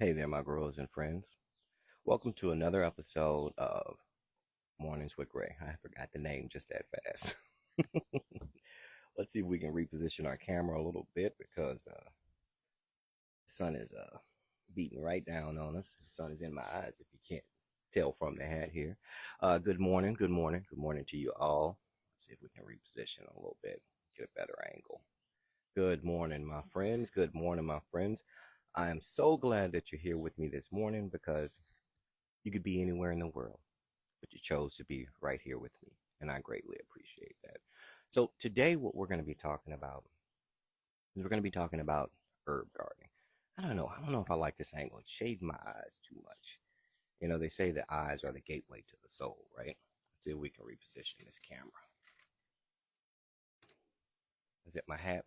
Hey there, my growers and friends. Welcome to another episode of Mornings with Gray. I forgot the name just that fast. Let's see if we can reposition our camera a little bit because the sun is beating right down on us. The sun is in my eyes if you can't tell from the hat here. Good morning, good morning, good morning to you all. Let's see if we can reposition a little bit, get a better angle. Good morning, my friends. Good morning, my friends. I am so glad that you're here with me this morning because you could be anywhere in the world, but you chose to be right here with me, and I greatly appreciate that. So today, what we're going to be talking about is we're going to be talking about herb gardening. I don't know if I like this angle. It's shading my eyes too much. You know, they say the eyes are the gateway to the soul, right? Let's see if we can reposition this camera. Is it my hat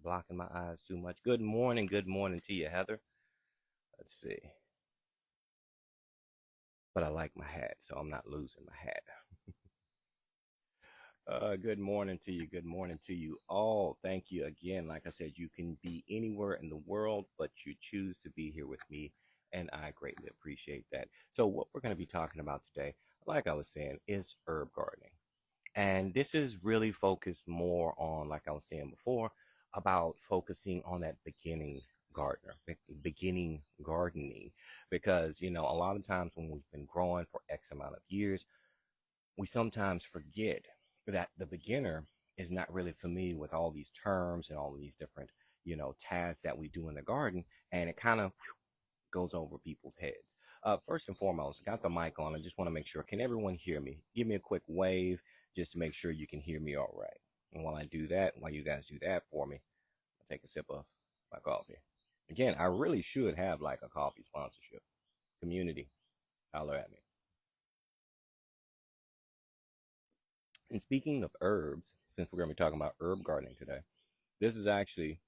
blocking my eyes too much? Good morning to you, Heather. Let's see. But I like my hat, so I'm not losing my hat. Good morning to you. Good morning to you all. Thank you again. Like I said, you can be anywhere in the world, but you choose to be here with me, and I greatly appreciate that. So, what we're going to be talking about today, like I was saying, is herb gardening. And this is really focused more on, like I was saying before, about focusing on that beginning gardening, because, a lot of times when we've been growing for X amount of years, we sometimes forget that the beginner is not really familiar with all these terms and all of these different, tasks that we do in the garden, and it kind of goes over people's heads. First and foremost, got the mic on. I just want to make sure. Can everyone hear me? Give me a quick wave just to make sure you can hear me all right. And while you guys do that for me, I'll take a sip of my coffee. Again, I really should have like a coffee sponsorship. Community, holler at me. And speaking of herbs, since we're going to be talking about herb gardening today, this is actually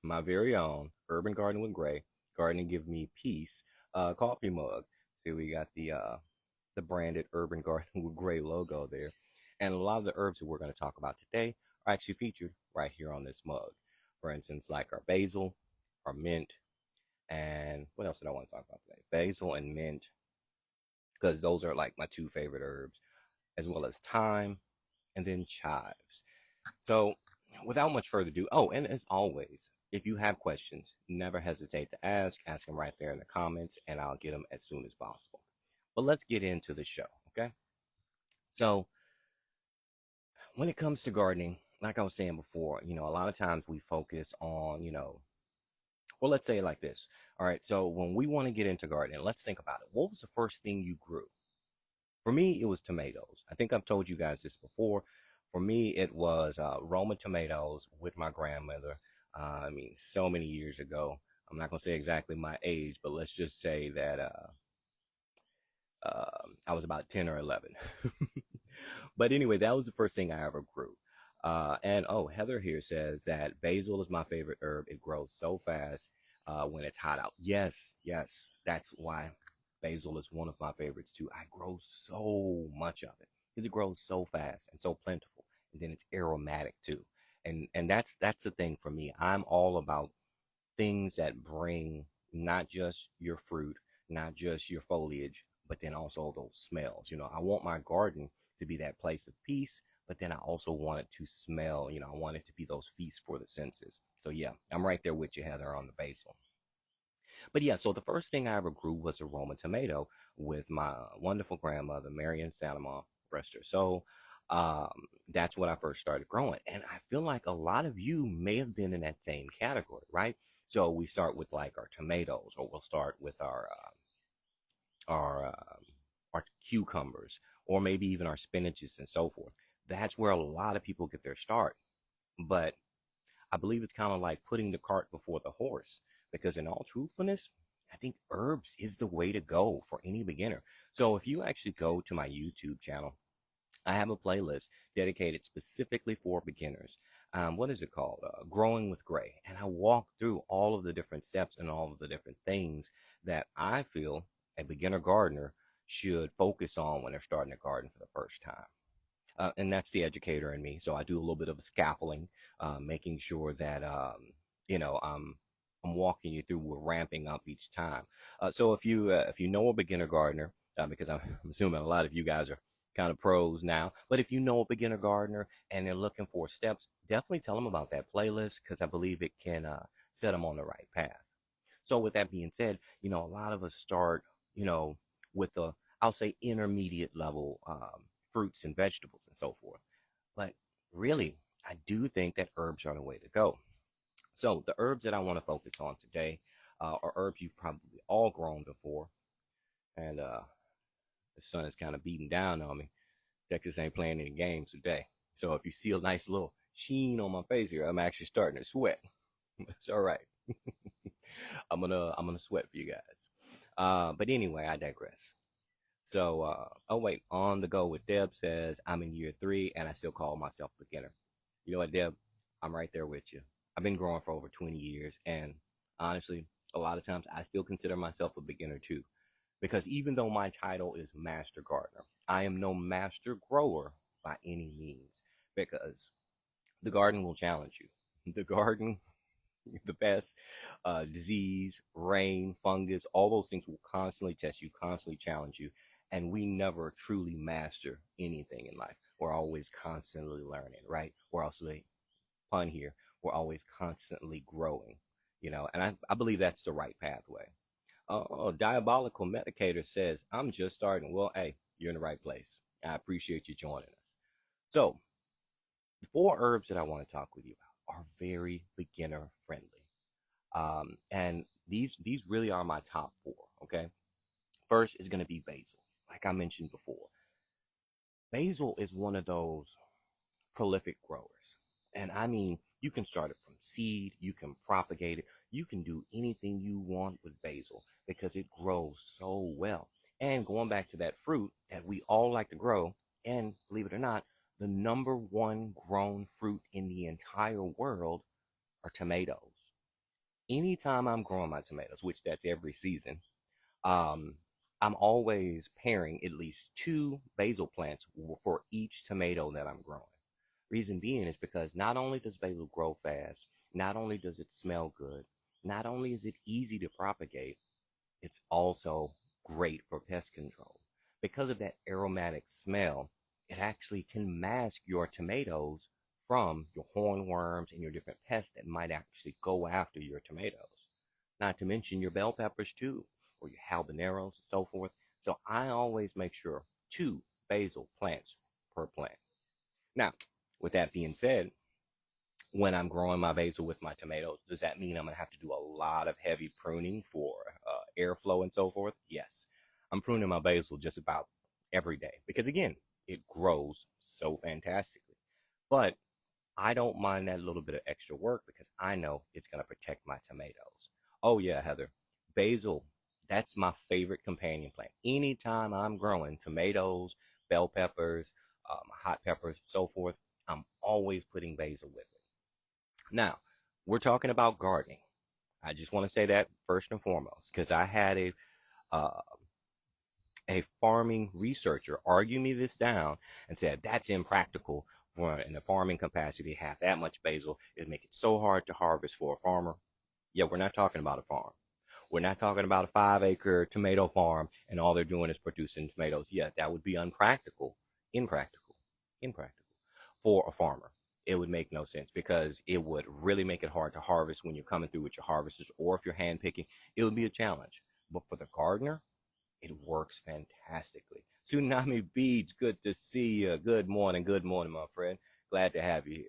my very own Urban Garden with Gray, Gardening Give Me Peace coffee mug. See, we got the branded Urban Garden with Gray logo there. And a lot of the herbs that we're going to talk about today are actually featured right here on this mug. For instance, like our basil, our mint, and what else did I want to talk about today? Basil and mint, because those are like my two favorite herbs, as well as thyme and then chives. So, without much further ado, oh, and as always, if you have questions, never hesitate to ask them right there in the comments, and I'll get them as soon as possible. But let's get into the show, okay? So, when it comes to gardening, like I was saying before, a lot of times we focus on, well, let's say it like this. All right, so when we want to get into gardening, let's think about it. What was the first thing you grew? For me, it was tomatoes. I think I've told you guys this before. For me, it was Roma tomatoes with my grandmother. So many years ago. I'm not going to say exactly my age, but let's just say that I was about 10 or 11. But anyway, that was the first thing I ever grew. And oh, Heather here says that basil is my favorite herb. It grows so fast when it's hot out. Yes, yes, that's why basil is one of my favorites too. I grow so much of it because it grows so fast and so plentiful, and then it's aromatic too. And that's the thing for me. I'm all about things that bring not just your fruit, not just your foliage, but then also those smells. I want my garden to be that place of peace, but then I also want it to smell. I want it to be those feasts for the senses. So yeah, I'm right there with you, Heather, on the basil. But yeah, so the first thing I ever grew was a Roma tomato with my wonderful grandmother, Marion Sanama, rest her soul. That's when I first started growing. And I feel like a lot of you may have been in that same category, right? So we start with like our tomatoes, or we'll start with our our cucumbers, or maybe even our spinaches and so forth. That's where a lot of people get their start. But I believe it's kind of like putting the cart before the horse, because in all truthfulness, I think herbs is the way to go for any beginner. So if you actually go to my YouTube channel, I have a playlist dedicated specifically for beginners. What is it called? Growing with Gray. And I walk through all of the different steps and all of the different things that I feel a beginner gardener should focus on when they're starting a garden for the first time. And that's the educator in me. So I do a little bit of scaffolding, making sure that, I'm I'm walking you through. We're ramping up each time. So if you know a beginner gardener, because I'm assuming a lot of you guys are kind of pros now, but if you know a beginner gardener and they're looking for steps, definitely tell them about that playlist because I believe it can set them on the right path. So with that being said, a lot of us start, with the, I'll say, intermediate level fruits and vegetables and so forth. But really, I do think that herbs are the way to go. So the herbs that I want to focus on today are herbs you've probably all grown before. And the sun is kind of beating down on me. Texas ain't playing any games today. So if you see a nice little sheen on my face here, I'm actually starting to sweat. It's all right. I'm gonna sweat for you guys. But anyway, I digress. So, oh wait, on the go with Deb says I'm in year 3 and I still call myself beginner. You know what, Deb? I'm right there with you. I've been growing for over 20 years, and honestly, a lot of times I still consider myself a beginner too. Because even though my title is master gardener, I am no master grower by any means. Because the garden will challenge you. The garden, the pest, disease, rain, fungus, all those things will constantly test you, constantly challenge you. And we never truly master anything in life. We're always constantly learning, right? We're also, pun here, we're always constantly growing, and I believe that's the right pathway. Oh, Diabolical Medicator says, I'm just starting. Well, hey, you're in the right place. I appreciate you joining us. So, the 4 herbs that I want to talk with you about are very beginner friendly. And these really are my top 4. Okay. First is going to be basil. Like I mentioned before, basil is one of those prolific growers. And I mean, you can start it from seed, you can propagate it, you can do anything you want with basil because it grows so well. And going back to that fruit that we all like to grow, and believe it or not, the number one grown fruit in the entire world are tomatoes. Anytime I'm growing my tomatoes, which that's every season, um, I'm always pairing at least 2 basil plants for each tomato that I'm growing. Reason being is because not only does basil grow fast, not only does it smell good, not only is it easy to propagate, it's also great for pest control. Because of that aromatic smell, it actually can mask your tomatoes from your hornworms and your different pests that might actually go after your tomatoes. Not to mention your bell peppers too, or your habaneros and so forth. So I always make sure 2 basil plants per plant. Now, with that being said, when I'm growing my basil with my tomatoes, does that mean I'm going to have to do a lot of heavy pruning for airflow and so forth? Yes. I'm pruning my basil just about every day because, again, it grows so fantastically. But I don't mind that little bit of extra work because I know it's going to protect my tomatoes. Oh, yeah, Heather. Basil, that's my favorite companion plant. Anytime I'm growing tomatoes, bell peppers, hot peppers, so forth, I'm always putting basil with it. Now, we're talking about gardening. I just want to say that first and foremost because I had uh, a farming researcher argue me this down and said that's impractical for in a farming capacity to have that much basil. It make it so hard to harvest for a farmer. Yeah, we're not talking about a farm. We're not talking about a 5-acre tomato farm and all they're doing is producing tomatoes. Yeah, that would be unpractical, impractical, impractical for a farmer. It would make no sense because it would really make it hard to harvest when you're coming through with your harvesters, or if you're hand picking, it would be a challenge. But for the gardener, it works fantastically. Tsunami Beach, good to see you. Good morning, my friend. Glad to have you here.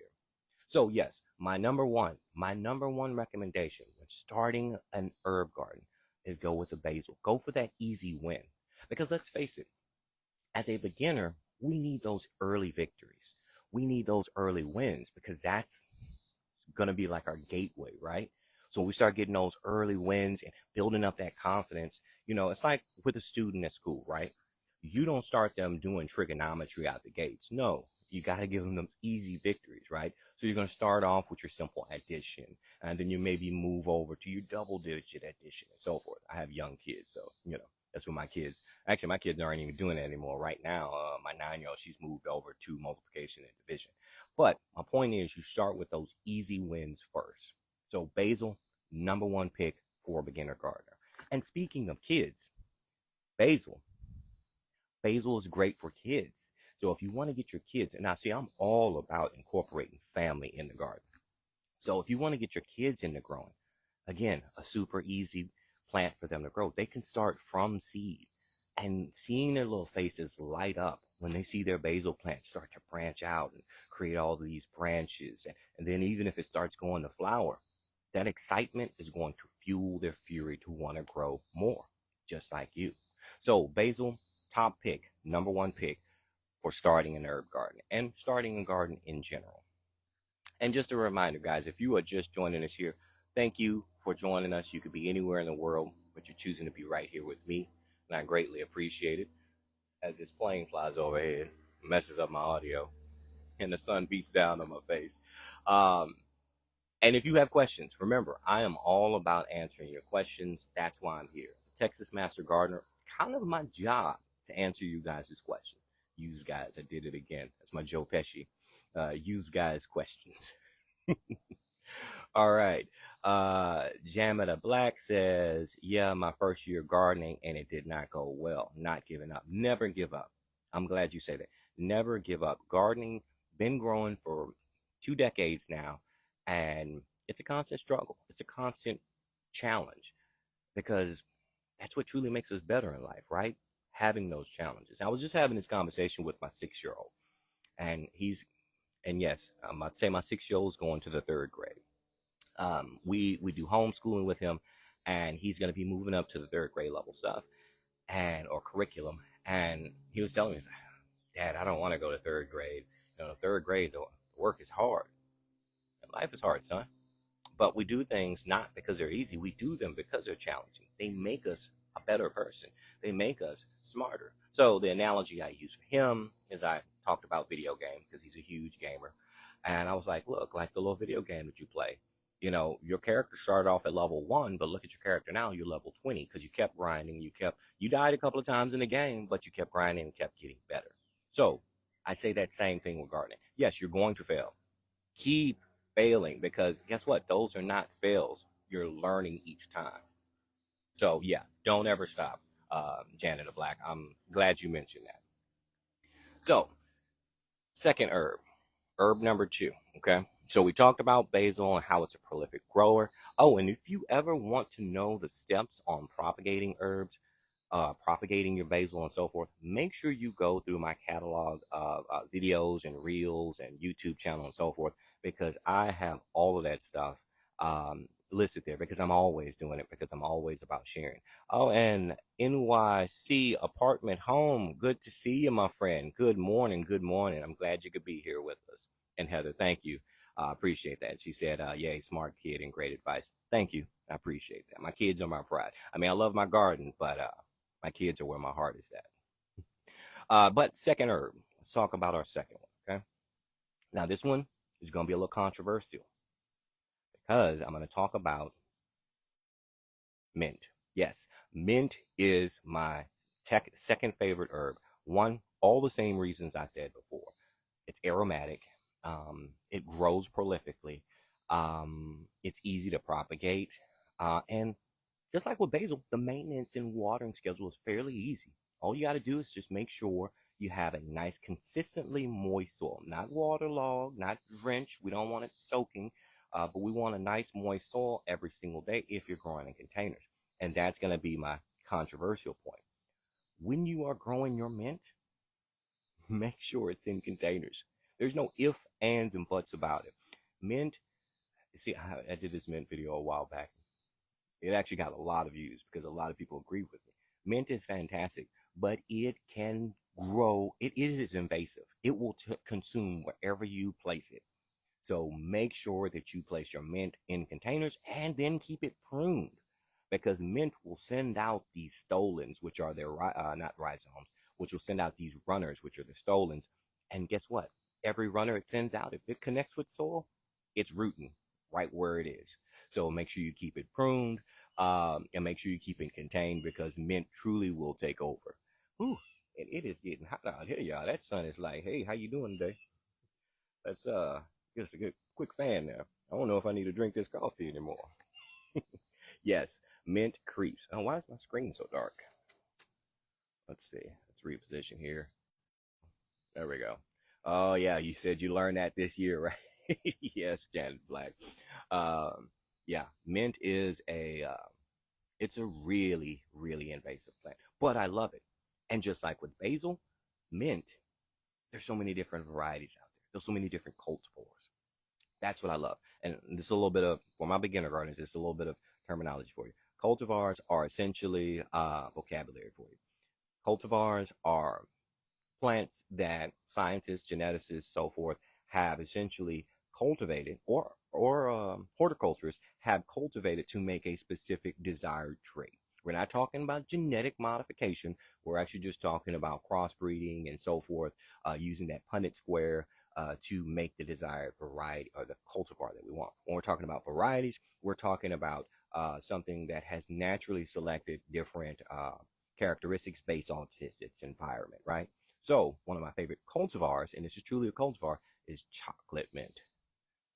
So yes, my number one recommendation when starting an herb garden is go with the basil. Go for that easy win. Because let's face it, as a beginner, we need those early victories. We need those early wins because that's going to be like our gateway, right? So we start getting those early wins and building up that confidence. It's like with a student at school, right? You don't start them doing trigonometry out the gates. No, you got to give them easy victories, right? So you're going to start off with your simple addition, and then you maybe move over to your double digit addition and so forth. I have young kids, so, that's what my kids aren't even doing it anymore. Right now, my 9-year-old, she's moved over to multiplication and division. But my point is, you start with those easy wins first. So basil, Number one pick for a beginner gardener. And speaking of kids, basil. Basil is great for kids. So if you want to get your kids, and now see, I'm all about incorporating family in the garden. So if you want to get your kids into growing, again, a super easy plant for them to grow. They can start from seed, and seeing their little faces light up when they see their basil plant start to branch out and create all these branches. And then even if it starts going to flower, that excitement is going to fuel their fury to want to grow more, just like you. So basil, top pick, number one pick for starting an herb garden and starting a garden in general. And just a reminder, guys, if you are just joining us here, thank you for joining us. You could be anywhere in the world, but you're choosing to be right here with me, and I greatly appreciate it. As this plane flies overhead, messes up my audio, and the sun beats down on my face. Um, and if you have questions, remember, I am all about answering your questions. That's why I'm here. As a Texas Master Gardener, kind of my job to answer you guys' questions. Use guys, I did it again. That's my Joe Pesci. Use guys' questions. All right. Jamada Black says, yeah, my first year gardening and it did not go well. Not giving up. Never give up. I'm glad you say that. Never give up. Gardening, been growing for 2 decades now, and it's a constant struggle. It's a constant challenge because that's what truly makes us better in life, right? Having those challenges. I was just having this conversation with my 6-year-old, and and yes, I'm about to say my 6-year-old is going to the third grade. We do homeschooling with him, and he's going to be moving up to the third grade level stuff and or curriculum. And he was telling me, Dad, I don't want to go to third grade. Third grade, the work is hard. Life is hard, son. But we do things not because they're easy. We do them because they're challenging. They make us a better person. They make us smarter. So the analogy I use for him is I talked about video games because he's a huge gamer. And I was like, look, like the little video game that you play, your character started off at level 1, but look at your character now, you're level 20 because you kept grinding. You died a couple of times in the game, but you kept grinding and kept getting better. So I say that same thing with gardening. Yes, you're going to fail. Keep failing because guess what? Those are not fails. You're learning each time. So yeah, don't ever stop, Janet the Black. I'm glad you mentioned that. So second herb number 2. Okay. So we talked about basil and how it's a prolific grower. Oh, and if you ever want to know the steps on propagating herbs, propagating your basil and so forth, make sure you go through my catalog of videos and reels and YouTube channel and so forth, because I have all of that stuff listed there because I'm always doing it because I'm always about sharing. Oh, and NYC apartment home. Good to see you, my friend. Good morning. Good morning. I'm glad you could be here with us. And Heather, thank you. I appreciate that. She said, yay, smart kid and great advice. Thank you. I appreciate that. My kids are my pride. I mean, I love my garden, but my kids are where my heart is at. But second herb, let's talk about our second one. Okay. Now, this one is going to be a little controversial because I'm going to talk about mint. Yes, mint is my second favorite herb. One, all the same reasons I said before. It's aromatic. It grows prolifically. It's easy to propagate. And just like with basil, the maintenance and watering schedule is fairly easy. All you got to do is just make sure you have a nice, consistently moist soil, not waterlogged, not drenched. We don't want it soaking, but we want a nice, moist soil every single day if you're growing in containers. And that's going to be my controversial point. When you are growing your mint, make sure it's in containers. There's no ifs, ands, and buts about it. Mint, see, I did this mint video a while back. It actually got a lot of views because a lot of people agree with me. Mint is fantastic, but it can grow. It is invasive. It will consume wherever you place it. So make sure that you place your mint in containers and then keep it pruned, because mint will send out these stolons, which are their not rhizomes, which will send out these runners, which are the stolons. And guess what? Every runner it sends out, if it connects with soil, it's rooting right where it is. So make sure you keep it pruned, and make sure you keep it contained because mint truly will take over. Whew, and it is getting hot out here, y'all. That sun is like, hey, how you doing today? Let's get us a good quick fan there. I don't know if I need to drink this coffee anymore. Yes, mint creeps. Oh, why is my screen so dark? Let's see. Let's reposition here. There we go. Oh yeah, you said you learned that this year, right? Yes, Janet Black. Um, yeah, mint is it's a really, really invasive plant, but I love it. And just like with basil, mint, there's so many different varieties out there. There's so many different cultivars. That's what I love. And this is a little bit of, for my beginner gardeners, just a little bit of terminology for you. Cultivars are essentially vocabulary for you. Cultivars are plants that scientists, geneticists, so forth have essentially cultivated, or horticulturists have cultivated to make a specific desired trait. We're not talking about genetic modification. We're actually just talking about crossbreeding and so forth, using that Punnett square to make the desired variety or the cultivar that we want. When we're talking about varieties, we're talking about something that has naturally selected different characteristics based on its environment, right? So, one of my favorite cultivars, and this is truly a cultivar, is chocolate mint.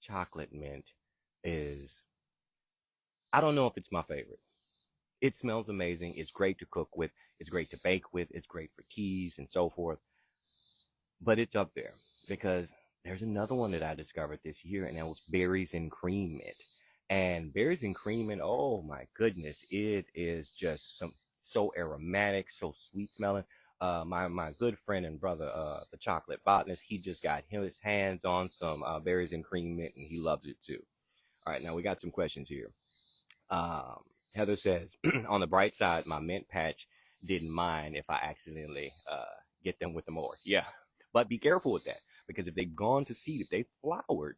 Chocolate mint is, I don't know if it's my favorite. It smells amazing. It's great to cook with. It's great to bake with. It's great for teas and so forth. But it's up there because there's another one that I discovered this year, and that was berries and cream mint. And berries and cream mint, oh my goodness, it is just so aromatic, so sweet smelling. My good friend and brother, the chocolate botanist, he just got his hands on some berries and cream mint, and he loves it too. All right, now we got some questions here. Um, Heather says, on the bright side, my mint patch didn't mind if I accidentally get them with the mower. Yeah, but be careful with that because if they've gone to seed, if they flowered,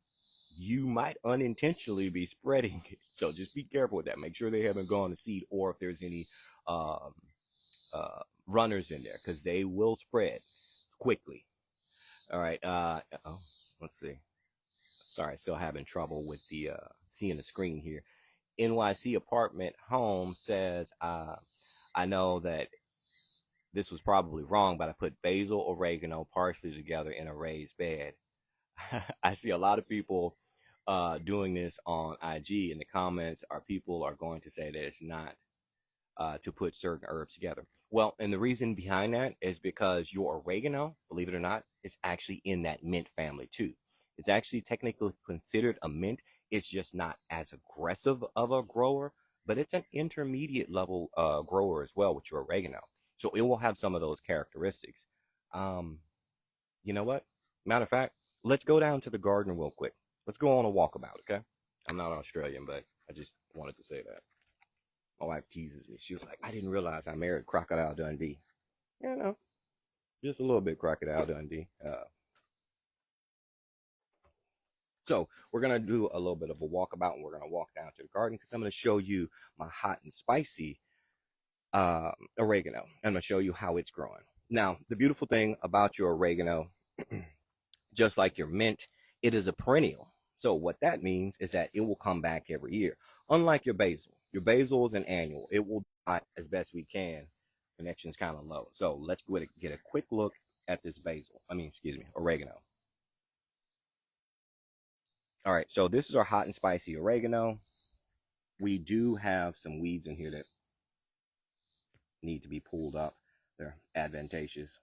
you might unintentionally be spreading it. So just be careful with that. Make sure they haven't gone to seed, or if there's any um, runners in there, because they will spread quickly. All right. Oh, let's see. Sorry, still having trouble with the seeing the screen here. NYC apartment home says, I know that this was probably wrong, but I put basil, oregano, parsley together in a raised bed. I see a lot of people doing this on IG, and the comments are people are going to say that it's not to put certain herbs together. Well, and the reason behind that is because your oregano, believe it or not, is actually in that mint family too. It's actually technically considered a mint. It's just not as aggressive of a grower, but it's an intermediate level grower as well with your oregano. So it will have some of those characteristics. Um, you know what? Matter of fact, let's go down to the garden real quick. Let's go on a walkabout, okay? I'm not Australian, but I just wanted to say that. My wife teases me. She was like, I didn't realize I married Crocodile Dundee. You know, just a little bit Crocodile Dundee. So we're going to do a little bit of a walkabout, and we're going to walk down to the garden because I'm going to show you my hot and spicy oregano. I'm going to show you how it's growing. Now, the beautiful thing about your oregano, just like your mint, it is a perennial. So what that means is that it will come back every year. Unlike your basil. Your basil is an annual. It will die as best we can. Connection's kind of low. So let's go ahead and get a quick look at this basil. Excuse me, oregano. All right, so this is our hot and spicy oregano. We do have some weeds in here that need to be pulled up. They're advantageous.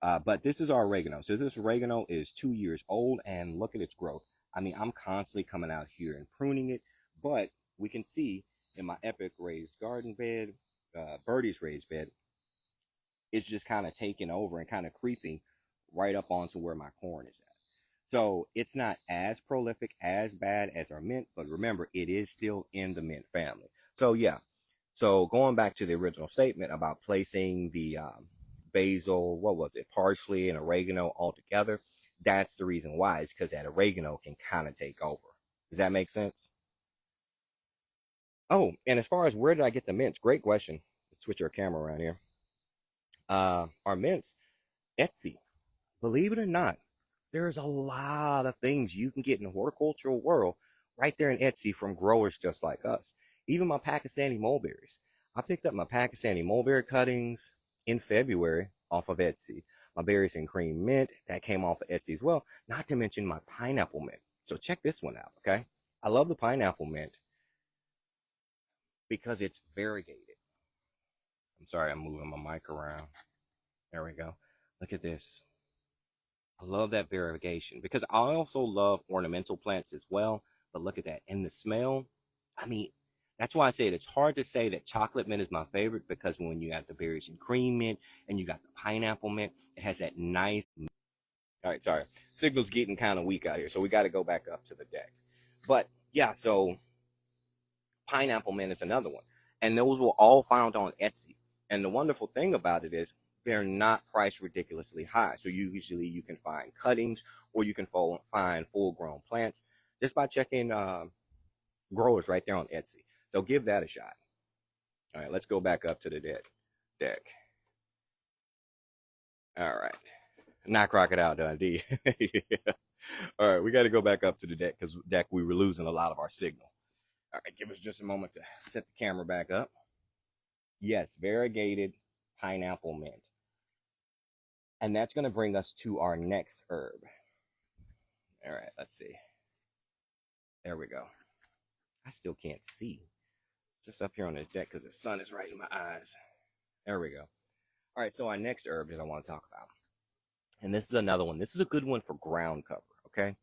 But this is our oregano. So this oregano is 2 years old, and look at its growth. I'm constantly coming out here and pruning it, but we can see in my epic raised garden bed, Birdie's raised bed, it's just kind of taking over and kind of creeping right up onto where my corn is at. So it's not as prolific, as bad as our mint, but remember, it is still in the mint family. So yeah, so going back to the original statement about placing the basil, what was it, parsley and oregano all together, that's the reason why. It's because that oregano can kind of take over. Does that make sense? Oh, and as far as where did I get the mints? Great question. Let's switch our camera around here. Our mints, Etsy. Believe it or not, there's a lot of things you can get in the horticultural world right there in Etsy from growers just like us. Even my Pakistani mulberries. I picked up my Pakistani mulberry cuttings in February off of Etsy. My berries and cream mint, that came off of Etsy as well. Not to mention my pineapple mint. So check this one out, okay? I love the pineapple mint because it's variegated. I'm sorry, I'm moving my mic around. There we go. Look at this. I love that variegation because I also love ornamental plants as well. But look at that. And the smell, I mean, that's why I said it's hard to say that chocolate mint is my favorite because when you got the berries and cream mint and you got the pineapple mint, it has that nice. All right, sorry. Signal's getting kind of weak out here, so we got to go back up to the deck. But yeah, so pineapple mint is another one. And those were all found on Etsy. And the wonderful thing about it is they're not priced ridiculously high. So usually you can find cuttings or you can find full grown plants just by checking growers right there on Etsy. So give that a shot. All right, let's go back up to the deck. All right. Not Crocodile Dundee. Yeah. All right, we got to go back up to the deck we were losing a lot of our signal. All right, give us just a moment to set the camera back up. Yes, variegated pineapple mint. And that's going to bring us to our next herb. All right, let's see. There we go. I still can't see. Just up here on the deck because the sun is right in my eyes. There we go. All right, so our next herb that I want to talk about. And this is another one. This is a good one for ground cover, okay?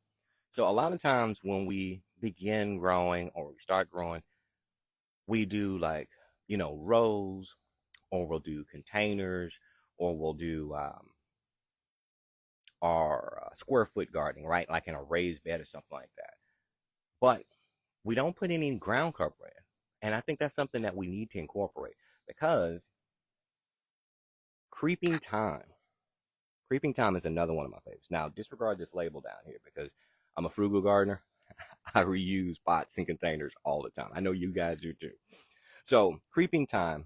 So a lot of times when we begin growing or we start growing, we do like, rows, or we'll do containers, or we'll do our square foot gardening, right? Like in a raised bed or something like that. But we don't put any ground cover in. And I think that's something that we need to incorporate because creeping time, creeping time is another one of my favorites. Now, disregard this label down here because I'm a frugal gardener. I reuse pots and containers all the time. I know you guys do too. So, creeping time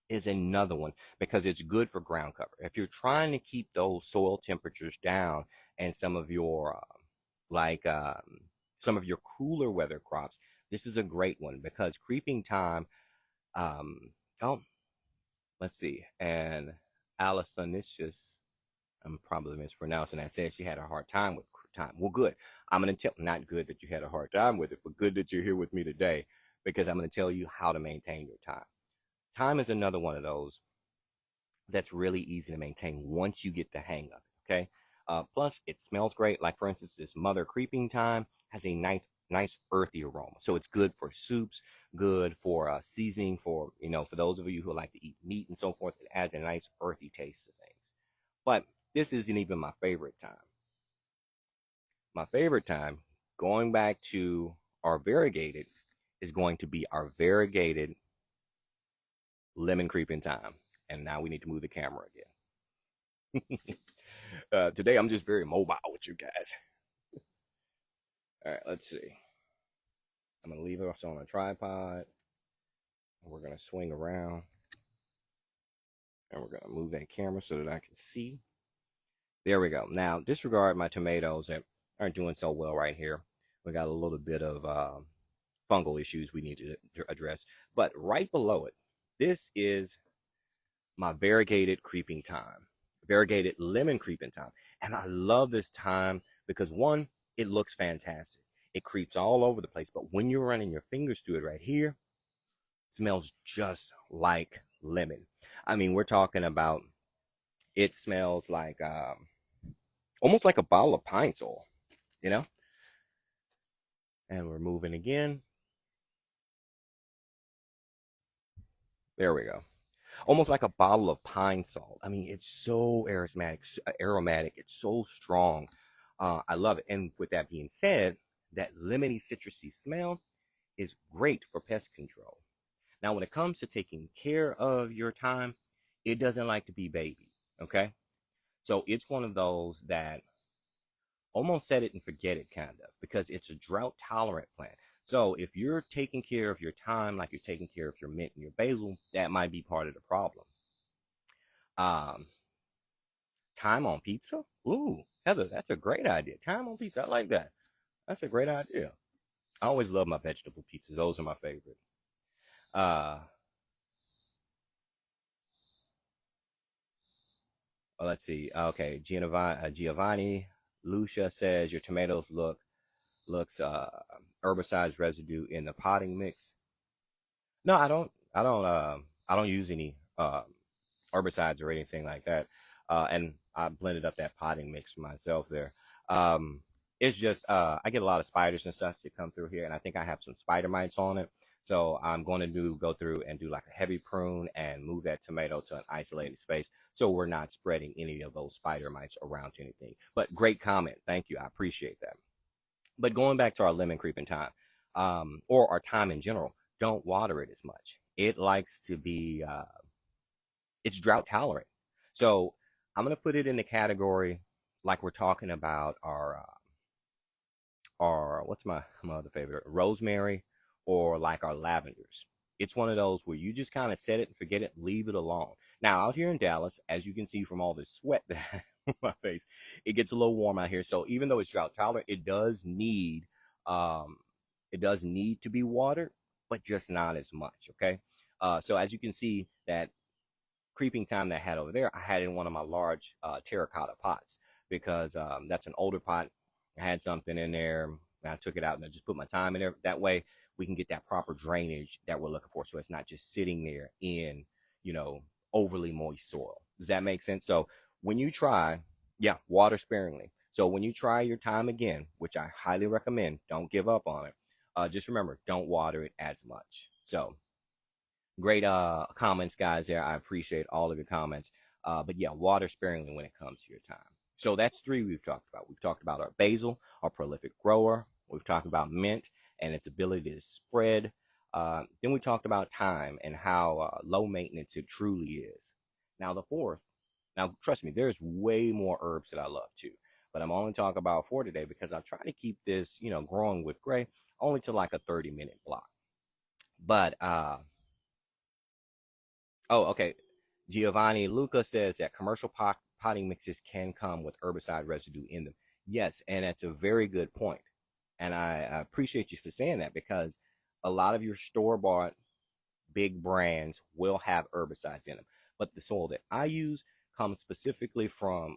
is another one because it's good for ground cover. If you're trying to keep those soil temperatures down and some of your like some of your cooler weather crops, this is a great one because creeping time. Um, oh, let's see, and Alisonicious, I'm probably mispronouncing that. Said she had a hard time with time. Well, good. I'm gonna tell. Not good that you had a hard time with it, but good that you're here with me today because I'm gonna tell you how to maintain your time. Time is another one of those that's really easy to maintain once you get the hang of it. Okay. Plus, it smells great. Like for instance, this mother creeping time has a nice earthy aroma, so it's good for soups, good for seasoning. For those of you who like to eat meat and so forth, it adds a nice earthy taste to things. But this isn't even my favorite time. My favorite time, going back to our variegated, is going to be our variegated lemon creeping time. And now we need to move the camera again. Today I'm just very mobile with you guys. All right, let's see. I'm gonna leave us on a tripod. We're gonna swing around, and we're gonna move that camera so that I can see. There we go. Now disregard my tomatoes that aren't doing so well right here. We got a little bit of fungal issues we need to address, but right below it, this is my variegated creeping time, variegated lemon creeping time. And I love this time because one, it looks fantastic. It creeps all over the place. But when you're running your fingers through it right here, it smells just like lemon. I mean, we're talking about it smells like almost like a bottle of pine sol, you know? And we're moving again. There we go. Almost like a bottle of pine salt. I mean, it's so aromatic. It's so strong. I love it. And with that being said, that lemony citrusy smell is great for pest control. Now, when it comes to taking care of your time, it doesn't like to be baby. Okay. So it's one of those that almost set it and forget it kind of because it's a drought tolerant plant. So if you're taking care of your time like you're taking care of your mint and your basil, that might be part of the problem. Um, Time on pizza? Ooh, Heather, that's a great idea. Time on pizza. I like that. That's a great idea. I always love my vegetable pizzas. Those are my favorite. Uh, let's see. Okay, Giovanni Lucia says your tomatoes looks herbicides residue in the potting mix. No, I don't. I don't use any herbicides or anything like that. And I blended up that potting mix for myself there. Um, it's just I get a lot of spiders and stuff that come through here, and I think I have some spider mites on it. So I'm going to go through and do like a heavy prune and move that tomato to an isolated space so we're not spreading any of those spider mites around to anything. But great comment, thank you, I appreciate that. But going back to our lemon creeping time, or our time in general, don't water it as much. It likes to be it's drought tolerant. So I'm gonna put it in the category like we're talking about our what's my other favorite, rosemary, or like our lavenders. It's one of those where you just kind of set it and forget it, leave it alone. Now out here in Dallas, as you can see from all the sweat that I have on my face, it gets a little warm out here. So even though it's drought tolerant, um, it does need to be watered, but just not as much. Okay. So as you can see that creeping time that I had over there, I had in one of my large terracotta pots because that's an older pot. I had something in there. And I took it out and I just put my time in there. That way we can get that proper drainage that we're looking for. So it's not just sitting there in, you know, overly moist soil. Does that make sense? So when you try, yeah, water sparingly. So when you try your time again, which I highly recommend, don't give up on it. Just remember, don't water it as much. So great comments, guys. There, I appreciate all of your comments. But yeah, water sparingly when it comes to your time. So that's three we've talked about. We've talked about our basil, our prolific grower. We've talked about mint and its ability to spread. Then we talked about thyme and how low maintenance it truly is. Now the fourth. Now trust me, there's way more herbs that I love too, but I'm only talking about four today because I try to keep this, you know, growing with gray only to like a 30-minute block. But oh, okay. Giovanni Luca says that commercial potting mixes can come with herbicide residue in them. Yes, and that's a very good point. And I appreciate you for saying that because a lot of your store bought big brands will have herbicides in them. But the soil that I use comes specifically from,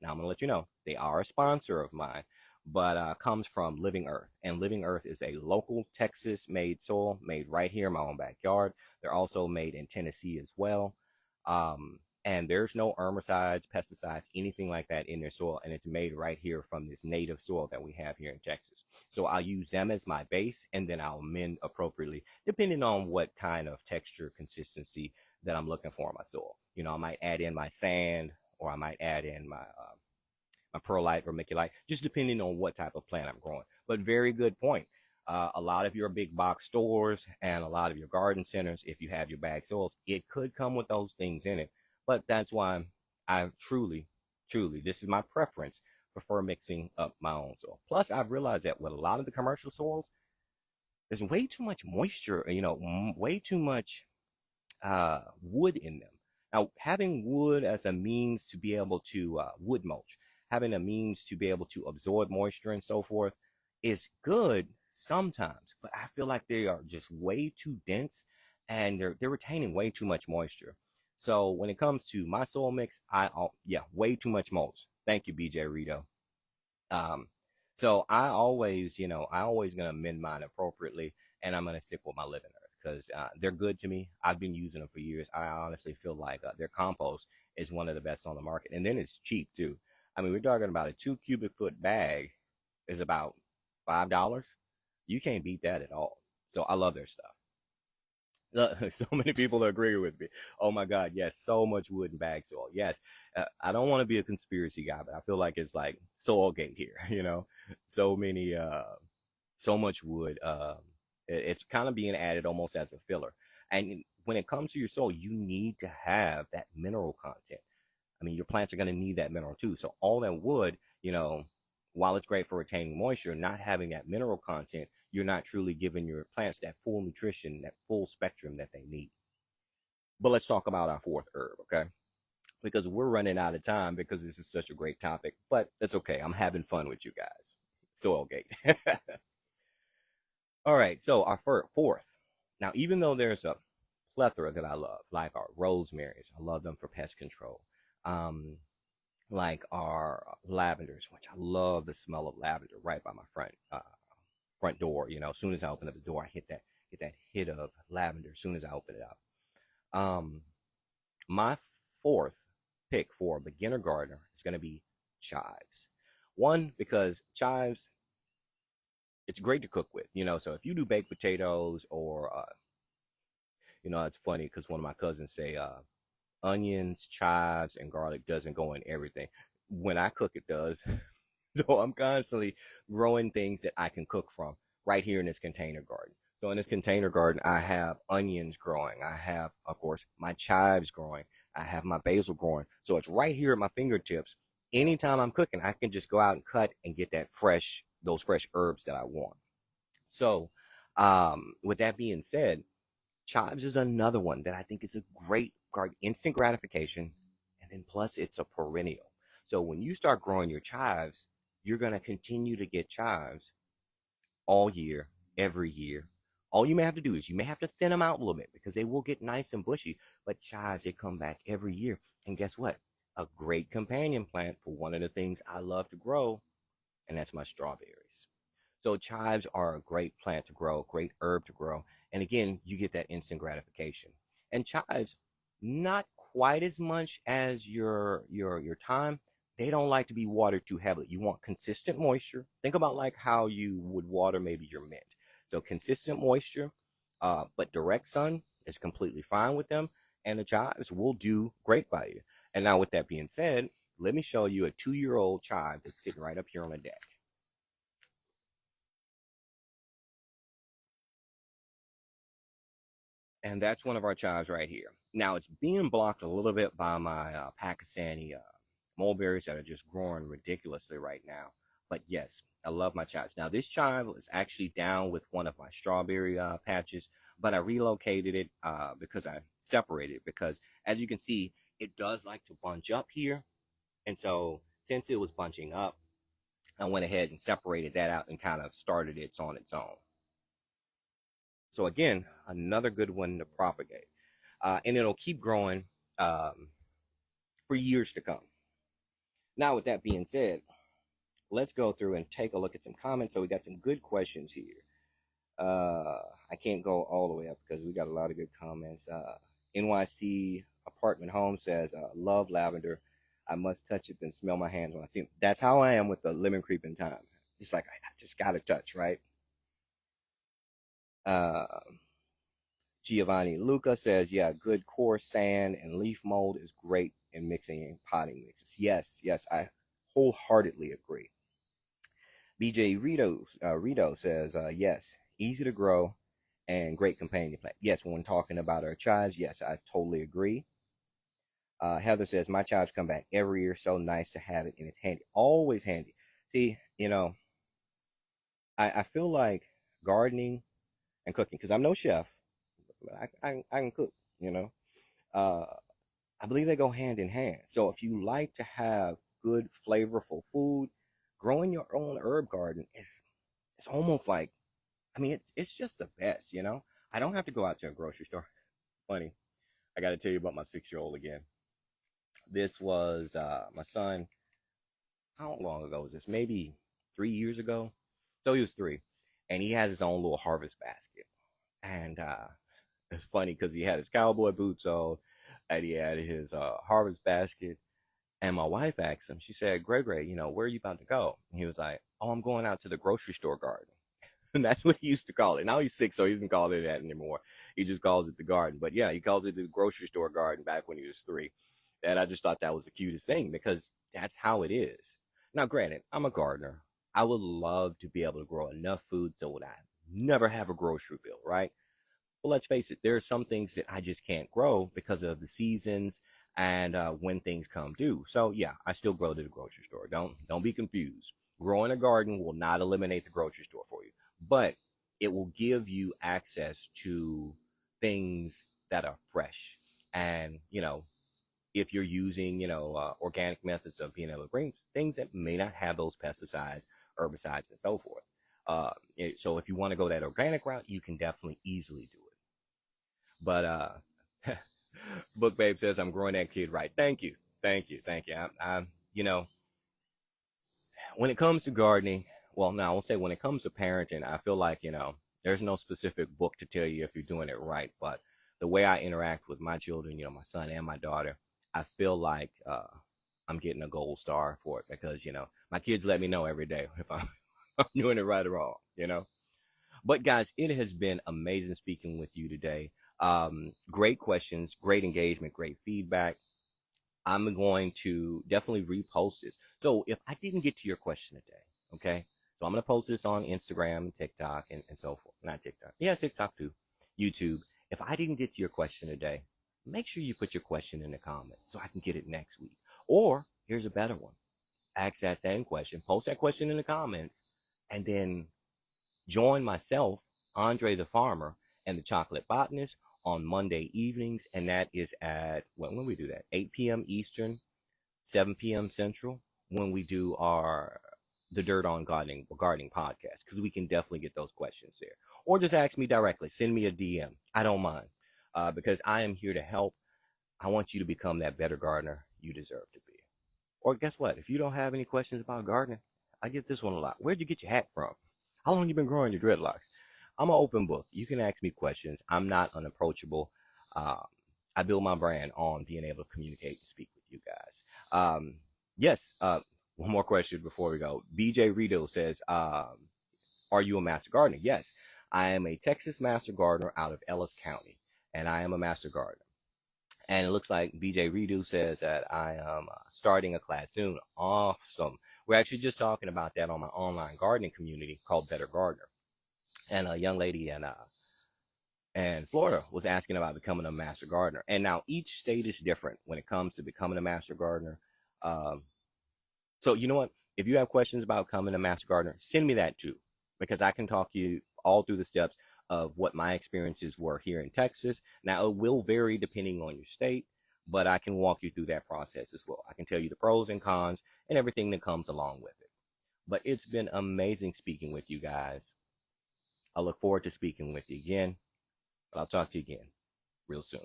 now I'm going to let you know, they are a sponsor of mine, but comes from Living Earth. And Living Earth is a local Texas made soil made right here in my own backyard. They're also made in Tennessee as well. And there's no herbicides, pesticides, anything like that in their soil. And it's made right here from this native soil that we have here in Texas. So I'll use them as my base and then I'll amend appropriately depending on what kind of texture consistency that I'm looking for in my soil. You know, I might add in my sand or I might add in my perlite or vermiculite, just depending on what type of plant I'm growing. But very good point. A lot of your big box stores and a lot of your garden centers, if you have your bag soils, it could come with those things in it. But that's why I truly, this is my preference, prefer mixing up my own soil. Plus, I've realized that with a lot of the commercial soils, there's way too much moisture, you know, way too much wood in them. Now, having wood as a means to be able to wood mulch, having a means to be able to absorb moisture and so forth is good sometimes, but I feel like they are just way too dense and they're retaining way too much moisture. So when it comes to my soil mix, yeah, way too much mulch. Thank you, BJ Rito. Um, so I always, you know, I always gonna amend mine appropriately, and I'm gonna stick with my living earth because they're good to me. I've been using them for years. I honestly feel like their compost is one of the best on the market, and then it's cheap too. I mean, we're talking about a 2 cubic foot bag is about $5. You can't beat that at all. So I love their stuff. So many people agree with me. Oh my God, yes, so much wood in bag soil. Yes, I don't want to be a conspiracy guy, but I feel like it's like Soilgate here. You know, so many, so much wood. It's kind of being added almost as a filler. And when it comes to your soil, you need to have that mineral content. I mean, your plants are going to need that mineral too. So all that wood, you know, while it's great for retaining moisture, not having that mineral content, you're not truly giving your plants that full nutrition, that full spectrum that they need. But let's talk about our fourth herb, okay? Because we're running out of time because this is such a great topic. But that's okay. I'm having fun with you guys. Soilgate. All right. So our fourth. Now, even though there's a plethora that I love, like our rosemaries, I love them for pest control. Um, like our lavenders, which I love the smell of lavender right by my front door. You know, as soon as I open up the door, I hit get that hit of lavender as soon as I open it up. Um, my fourth pick for a beginner gardener is going to be chives. One, because chives, it's great to cook with, so if you do baked potatoes or, it's funny because one of my cousins say, onions, chives, and garlic doesn't go in everything. When I cook, it does. So I'm constantly growing things that I can cook from right here in this container garden. So in this container garden, I have onions growing. I have, of course, my chives growing. I have my basil growing. So it's right here at my fingertips. Anytime I'm cooking, I can just go out and cut and get those fresh herbs that I want. So, with that being said, chives is another one that I think is a great instant gratification, and then plus it's a perennial. So when you start growing your chives, you're gonna continue to get chives all year, every year. All you may have to do is you may have to thin them out a little bit because they will get nice and bushy. But chives, they come back every year, and guess what? A great companion plant for one of the things I love to grow, and that's my strawberries. So chives are a great plant to grow, great herb to grow. And again, you get that instant gratification. And chives, not quite as much as your thyme. They don't like to be watered too heavily. You want consistent moisture. Think about like how you would water maybe your mint. So consistent moisture, but direct sun is completely fine with them. And the chives will do great by you. And now with that being said, let me show you a 2-year-old chive that's sitting right up here on the deck. And that's one of our chives right here. Now it's being blocked a little bit by my Pakistani mulberries that are just growing ridiculously right now. But yes, I love my chives. Now this chive is actually down with one of my strawberry patches, but I relocated it because I separated it because as you can see, it does like to bunch up here. And so since it was bunching up, I went ahead and separated that out and kind of started it on its own. So again, another good one to propagate. And it'll keep growing for years to come. Now, with that being said, let's go through and take a look at some comments. So we got some good questions here. I can't go all the way up because we got a lot of good comments. NYC Apartment Home says, love lavender. I must touch it, then smell my hands when I see it. That's how I am with the lemon creep in time. It's like I just got to touch, right? Uh, Giovanni Luca says, yeah, good coarse sand and leaf mold is great in mixing and potting mixes. Yes, yes, I wholeheartedly agree. BJ Rito says, yes, easy to grow and great companion plant. Yes, when talking about our chives, yes, I totally agree. Heather says, my chives come back every year. So nice to have it, and it's handy. Always handy. See, I feel like gardening and cooking, because I'm no chef, but I can cook, you know. Uh, I believe they go hand in hand. So if you like to have good, flavorful food, growing your own herb garden is it's almost like it's just the best. I don't have to go out to a grocery store. Funny, I got to tell you about my 6-year-old again. This was my son. How long ago was this? Maybe 3 years ago. So he was 3, and he has his own little harvest basket. And it's funny because he had his cowboy boots on, and he had his harvest basket. And my wife asked him, she said, Gregory, where are you about to go? And he was like, oh, I'm going out to the grocery store garden. And that's what he used to call it. Now he's 6, so he doesn't call it that anymore. He just calls it the garden. But yeah, he calls it the grocery store garden back when he was 3. And I just thought that was the cutest thing because that's how it is. Now, granted, I'm a gardener. I would love to be able to grow enough food so that I never have a grocery bill, right? But let's face it, there are some things that I just can't grow because of the seasons and when things come due. So yeah, I still grow to the grocery store. Don't be confused. Growing a garden will not eliminate the grocery store for you, but it will give you access to things that are fresh. And if you're using organic methods of being able to bring things that may not have those pesticides, herbicides, and so forth. So if you want to go that organic route, you can definitely easily do it. But Book Babe says I'm growing that kid right. Thank you, thank you, thank you. You know, when it comes to gardening, well, no, I won't say when it comes to parenting, I feel like There's no specific book to tell you if you're doing it right, but the way I interact with my children, my son and my daughter, I feel like I'm getting a gold star for it because my kids let me know every day if I'm, I'm doing it right or wrong. But guys, it has been amazing speaking with you today. Great questions, great engagement, great feedback. I'm going to definitely repost this. So if I didn't get to your question today, okay, so I'm going to post this on Instagram and TikTok and so forth. Not TikTok. Yeah, TikTok too. YouTube. If I didn't get to your question today, make sure you put your question in the comments so I can get it next week. Or here's a better one. Ask that same question, post that question in the comments, and then join myself, Andre the Farmer, and the Chocolate Botanist on Monday evenings. And that is at, when we do that? 8 p.m. Eastern, 7 p.m. Central, when we do our the Dirt on Gardening podcast, because we can definitely get those questions there. Or just ask me directly. Send me a DM. I don't mind, because I am here to help. I want you to become that better gardener you deserve to be. Or guess what? If you don't have any questions about gardening, I get this one a lot. Where'd you get your hat from? How long you been growing your dreadlocks? I'm an open book. You can ask me questions. I'm not unapproachable. Um, I build my brand on being able to communicate and speak with you guys. Yes. One more question before we go. BJ Rido says, are you a master gardener? Yes. I am a Texas master gardener out of Ellis County, and I am a master gardener. And it looks like BJ Redo says that I am starting a class soon. Awesome. We're actually just talking about that on my online gardening community called Better Gardener. And a young lady in Florida was asking about becoming a master gardener. And now each state is different when it comes to becoming a master gardener. Um, so you know what? If you have questions about becoming a master gardener, send me that too, because I can talk to you all through the steps of what my experiences were here in Texas. Now it will vary depending on your state, but I can walk you through that process as well. I can tell you the pros and cons and everything that comes along with it. But it's been amazing speaking with you guys. I look forward to speaking with you again, but I'll talk to you again real soon.